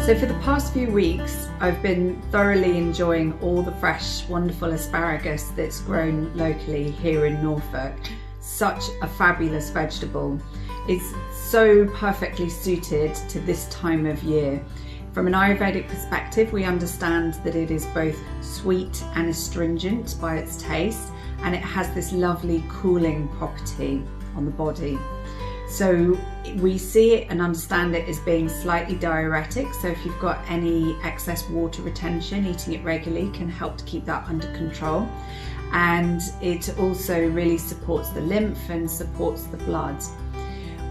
So for the past few weeks, I've been thoroughly enjoying all the fresh, wonderful asparagus that's grown locally here in Norfolk. Such a fabulous vegetable. It's so perfectly suited to this time of year. From an Ayurvedic perspective, we understand that it is both sweet and astringent by its taste, and it has this lovely cooling property on the body. So we see it and understand it as being slightly diuretic. So if you've got any excess water retention, eating it regularly can help to keep that under control. And it also really supports the lymph and supports the blood.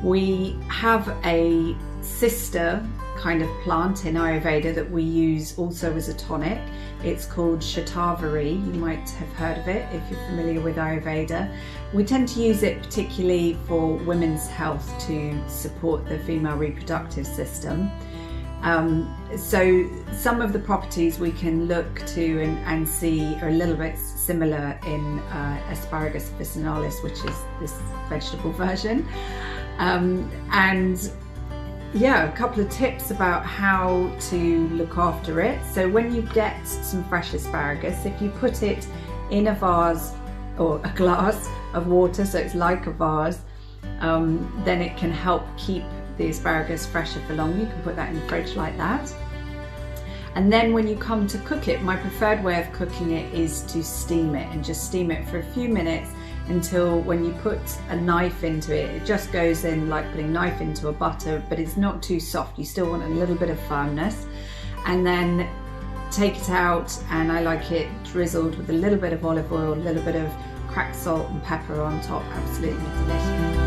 We have a sister kind of plant in Ayurveda that we use also as a tonic. It's called shatavari. You might have heard of it if you're familiar with Ayurveda. We tend to use it particularly for women's health to support the female reproductive system. So some of the properties we can look to and see are a little bit similar in Asparagus officinalis, which is this vegetable version. And yeah, a couple of tips about how to look after it. So when you get some fresh asparagus, if you put it in a vase or a glass of water, so it's like a vase, then it can help keep the asparagus fresher for longer. You can put that in the fridge like that. And then when you come to cook it, my preferred way of cooking it is to steam it, and just steam it for a few minutes until when you put a knife into it, it just goes in like putting a knife into a butter, but it's not too soft. You still want a little bit of firmness. And then take it out, and I like it drizzled with a little bit of olive oil, a little bit of cracked salt and pepper on top. Absolutely delicious.